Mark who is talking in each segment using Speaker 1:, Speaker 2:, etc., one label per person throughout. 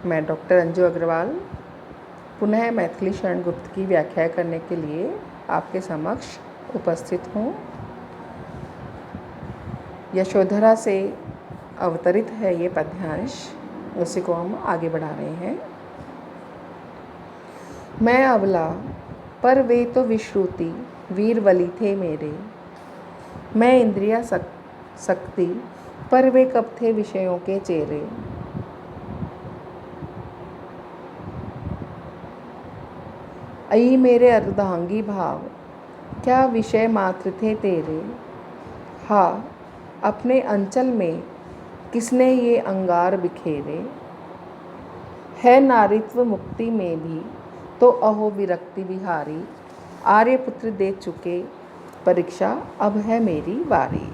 Speaker 1: मैं डॉक्टर अंजू अग्रवाल पुनः मैथिली शरण गुप्त की व्याख्या करने के लिए आपके समक्ष उपस्थित हूँ। यशोधरा से अवतरित है ये पद्यांश, उसी को हम आगे बढ़ा रहे हैं। मैं अबला पर वे तो विश्रुति वीरवली थे मेरे, मैं इंद्रिया शक्ति पर वे कब थे विषयों के चेरे। अई मेरे अर्धांगी भाव क्या विषय मात्र थे तेरे, हाँ अपने अंचल में किसने ये अंगार बिखेरे। है नारीत्व मुक्ति में भी तो अहो विरक्ति विहारी, आर्यपुत्र दे चुके परीक्षा अब है मेरी बारी।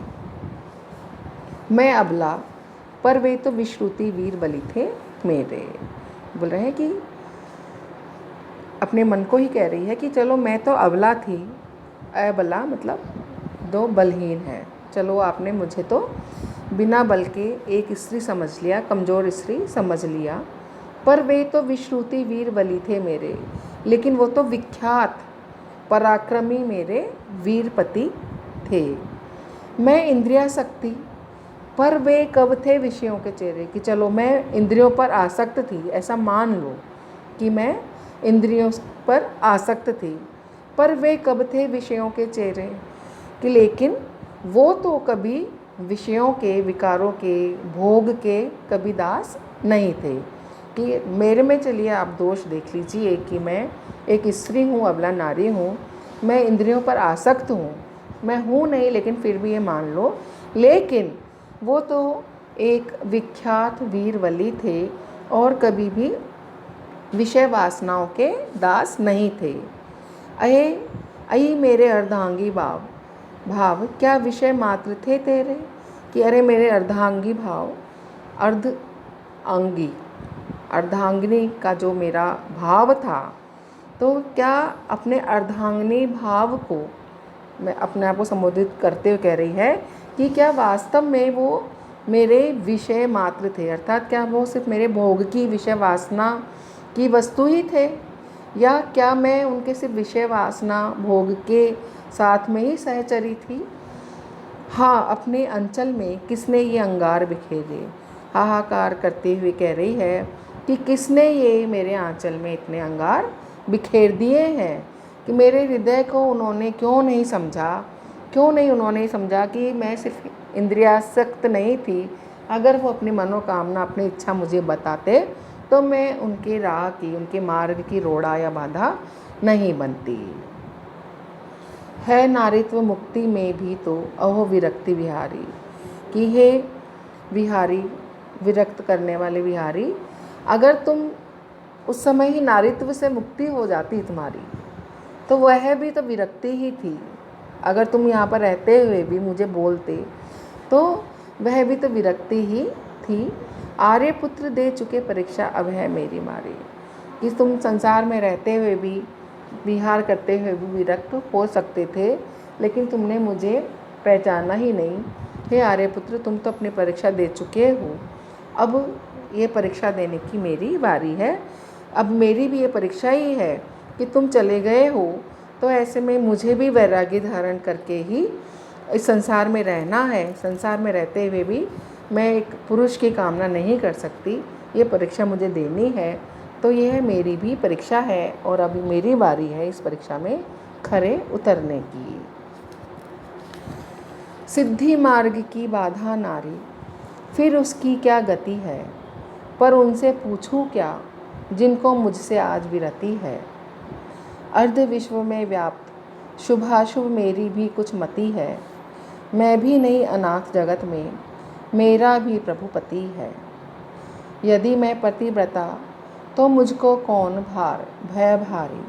Speaker 1: मैं अबला पर वे तो विश्रुति वीर बलि थे मेरे। बोल रहे हैं कि अपने मन को ही कह रही है कि चलो मैं तो अबला थी, अबला मतलब दो बलहीन है, चलो आपने मुझे तो बिना बल के एक स्त्री समझ लिया, कमज़ोर स्त्री समझ लिया। पर वे तो विश्रुति वीर बलि थे मेरे, लेकिन वो तो विख्यात पराक्रमी मेरे वीरपति थे। मैं इंद्रिया शक्ति पर वे कब थे विषयों के चेहरे, कि चलो मैं इंद्रियों पर आसक्त थी, ऐसा मान लो कि मैं इंद्रियों पर आसक्त थी, पर वे कब थे विषयों के चेहरे, कि लेकिन वो तो कभी विषयों के, विकारों के, भोग के कभी दास नहीं थे। कि मेरे में चलिए आप दोष देख लीजिए कि मैं एक स्त्री हूँ, अबला नारी हूँ, मैं इंद्रियों पर आसक्त हूँ, मैं हूँ नहीं लेकिन फिर भी ये मान लो, लेकिन वो तो एक विख्यात वीरवली थे और कभी भी विषय वासनाओं के दास नहीं थे। अये मेरे अर्धांगी भाव क्या विषय मात्र थे तेरे, कि अरे मेरे अर्धांगी भाव, अर्धांगिनी का जो मेरा भाव था, तो क्या अपने अर्धांगिनी भाव को मैं अपने आप को संबोधित करते हुए कह रही है कि क्या वास्तव में वो मेरे विषय मात्र थे, अर्थात क्या वो सिर्फ मेरे भोग की, विषय वासना की वस्तु ही थे, या क्या मैं उनके सिर्फ विषय वासना भोग के साथ में ही सहचरी थी। हाँ अपने अंचल में किसने ये अंगार बिखेरे, हाहाकार करते हुए कह रही है कि किसने ये मेरे आंचल में इतने अंगार बिखेर दिए हैं, कि मेरे हृदय को उन्होंने क्यों नहीं समझा कि मैं सिर्फ इंद्रियासक्त नहीं थी। अगर वो अपनी मनोकामना, अपनी इच्छा मुझे बताते तो मैं उनके राह की, उनके मार्ग की रोड़ा या बाधा नहीं बनती। है नारीत्व मुक्ति में भी तो अहो विरक्ति विहारी, कि हे विहारी, विरक्त करने वाले विहारी, अगर तुम उस समय ही नारीत्व से मुक्ति हो जाती तुम्हारी, तो वह भी तो विरक्ति ही थी। अगर तुम यहाँ पर रहते हुए भी मुझे बोलते तो वह भी तो विरक्ति ही थी। आर्यपुत्र दे चुके परीक्षा अब है मेरी मारी, कि तुम संसार में रहते हुए भी, विहार करते हुए भी विरक्त हो सकते थे, लेकिन तुमने मुझे पहचाना ही नहीं। हे आर्यपुत्र, तुम तो अपनी परीक्षा दे चुके हो, अब ये परीक्षा देने की मेरी बारी है। अब मेरी भी ये परीक्षा ही है कि तुम चले गए हो, तो ऐसे में मुझे भी वैराग्य धारण करके ही इस संसार में रहना है। संसार में रहते हुए भी मैं एक पुरुष की कामना नहीं कर सकती, ये परीक्षा मुझे देनी है, तो यह मेरी भी परीक्षा है और अभी मेरी बारी है इस परीक्षा में खरे उतरने की। सिद्धि मार्ग की बाधा नारी, फिर उसकी क्या गति है, पर उनसे पूछूं क्या जिनको मुझसे आज विरति है। अर्ध विश्व में व्याप्त शुभाशुभ मेरी भी कुछ मति है, मैं भी नहीं अनाथ जगत में, मेरा भी प्रभुपति है। यदि मैं पतिव्रता तो मुझको कौन भय भारी,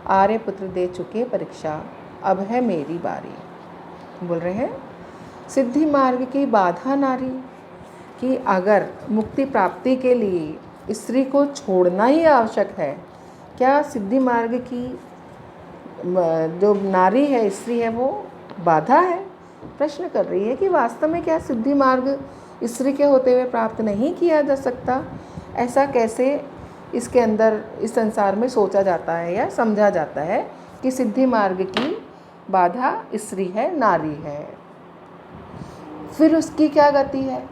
Speaker 1: आर्यपुत्र दे चुके परीक्षा अब है मेरी बारी। बोल रहे हैं सिद्धि मार्ग की बाधा नारी, कि अगर मुक्ति प्राप्ति के लिए स्त्री को छोड़ना ही आवश्यक है, क्या सिद्धि मार्ग की जो नारी है, स्त्री है, वो बाधा है। प्रश्न कर रही है कि वास्तव में क्या सिद्धि मार्ग स्त्री के होते हुए प्राप्त नहीं किया जा सकता, ऐसा कैसे इसके अंदर इस संसार में सोचा जाता है या समझा जाता है कि सिद्धि मार्ग की बाधा स्त्री है, नारी है। फिर उसकी क्या गति है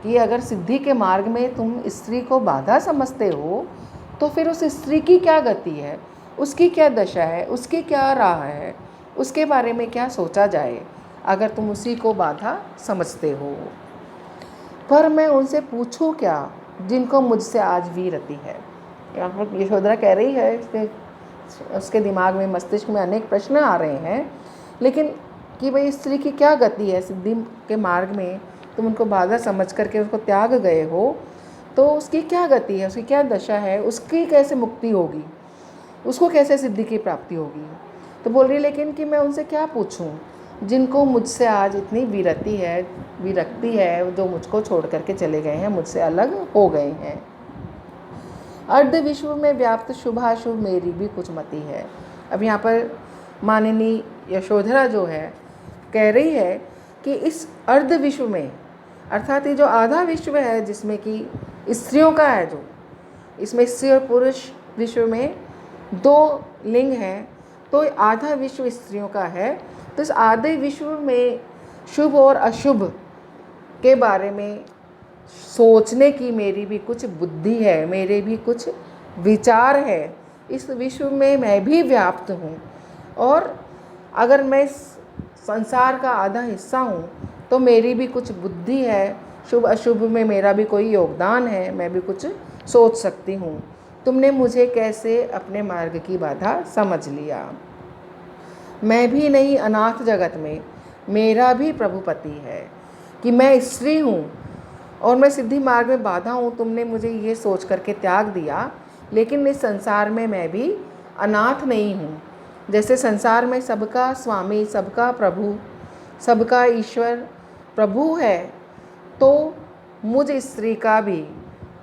Speaker 1: कि अगर सिद्धि के मार्ग में तुम स्त्री को बाधा समझते हो तो फिर उस स्त्री की क्या गति है, उसकी क्या दशा है, उसकी क्या राह है, उसके बारे में क्या सोचा जाए अगर तुम उसी को बाधा समझते हो। पर मैं उनसे पूछूं क्या जिनको मुझसे आज वीरति है। यहाँ पर यशोधरा कह रही है, उसके दिमाग में, मस्तिष्क में अनेक प्रश्न आ रहे हैं, लेकिन कि भाई स्त्री की क्या गति है, सिद्धि के मार्ग में तुम उनको बाधा समझ करके उसको त्याग गए हो तो उसकी क्या गति है, उसकी क्या दशा है, उसकी कैसे मुक्ति होगी, उसको कैसे सिद्धि की प्राप्ति होगी। तो बोल रही लेकिन कि मैं उनसे क्या पूछूं जिनको मुझसे आज इतनी विरक्ति है, जो मुझको छोड़ करके चले गए हैं, मुझसे अलग हो गए हैं। अर्ध विश्व में व्याप्त शुभाशुभ मेरी भी कुछ मति है। अब यहाँ पर माननीय यशोधरा जो है कह रही है कि इस अर्ध विश्व में, अर्थात ये जो आधा विश्व है जिसमें कि स्त्रियों का है, जो इसमें स्त्री और पुरुष विश्व में दो लिंग हैं, तो आधा विश्व स्त्रियों का है। तो इस आधे विश्व में शुभ और अशुभ के बारे में सोचने की मेरी भी कुछ बुद्धि है, मेरे भी कुछ विचार है। इस विश्व में मैं भी व्याप्त हूँ और अगर मैं संसार का आधा हिस्सा हूँ तो मेरी भी कुछ बुद्धि है, शुभ अशुभ में मेरा भी कोई योगदान है, मैं भी कुछ सोच सकती हूँ। तुमने मुझे कैसे अपने मार्ग की बाधा समझ लिया। मैं भी नहीं अनाथ जगत में मेरा भी प्रभुपति है कि मैं स्त्री हूँ और मैं सिद्धि मार्ग में बाधा हूँ। तुमने मुझे ये सोच करके त्याग दिया, लेकिन इस संसार में मैं भी अनाथ नहीं हूँ। जैसे संसार में सबका स्वामी, सबका प्रभु, सबका ईश्वर प्रभु है, तो मुझ स्त्री का भी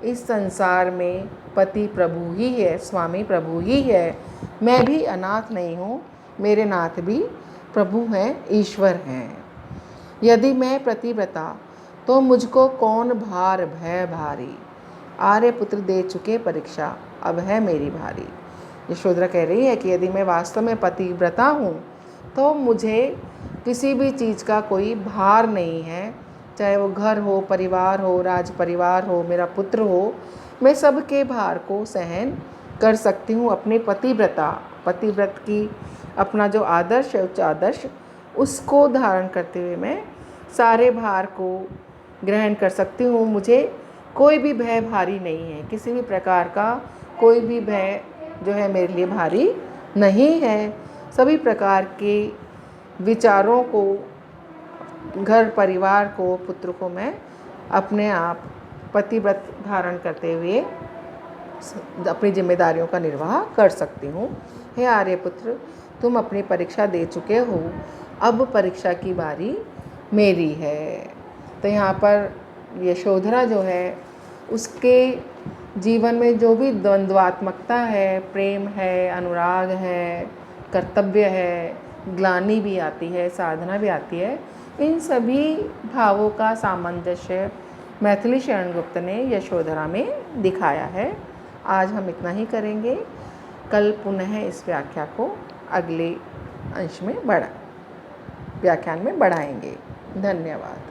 Speaker 1: इस संसार में पति प्रभु ही है, स्वामी प्रभु ही है। मैं भी अनाथ नहीं हूँ, मेरे नाथ भी प्रभु हैं, ईश्वर हैं। यदि मैं प्रतिव्रता तो मुझको कौन भार भय भारी। आर्य पुत्र दे चुके परीक्षा, अब है मेरी भारी। यशोधरा कह रही है कि यदि मैं वास्तव में पतिव्रता हूँ तो मुझे किसी भी चीज़ का कोई भार नहीं है, चाहे वो घर हो, परिवार हो, राज परिवार हो, मेरा पुत्र हो, मैं सबके भार को सहन कर सकती हूँ। अपनी पतिव्रत की अपना जो आदर्श है, उच्च आदर्श, उसको धारण करते हुए मैं सारे भार को ग्रहण कर सकती हूँ। मुझे कोई भी भय भारी नहीं है, किसी भी प्रकार का कोई भी भय जो है मेरे लिए भारी नहीं है। सभी प्रकार के विचारों को, घर परिवार को, पुत्र को मैं अपने आप पतिव्रत धारण करते हुए अपनी जिम्मेदारियों का निर्वाह कर सकती हूँ। हे आर्यपुत्र, तुम अपनी परीक्षा दे चुके हो, अब परीक्षा की बारी मेरी है। तो यहाँ पर यशोधरा जो है, उसके जीवन में जो भी द्वंद्वात्मकता है, प्रेम है, अनुराग है, कर्तव्य है, ग्लानि भी आती है, साधना भी आती है, इन सभी भावों का सामंजस्य मैथिली शरण गुप्त ने यशोधरा में दिखाया है। आज हम इतना ही करेंगे। कल पुनः इस व्याख्या को अगले अंश में व्याख्यान में बढ़ाएंगे। धन्यवाद।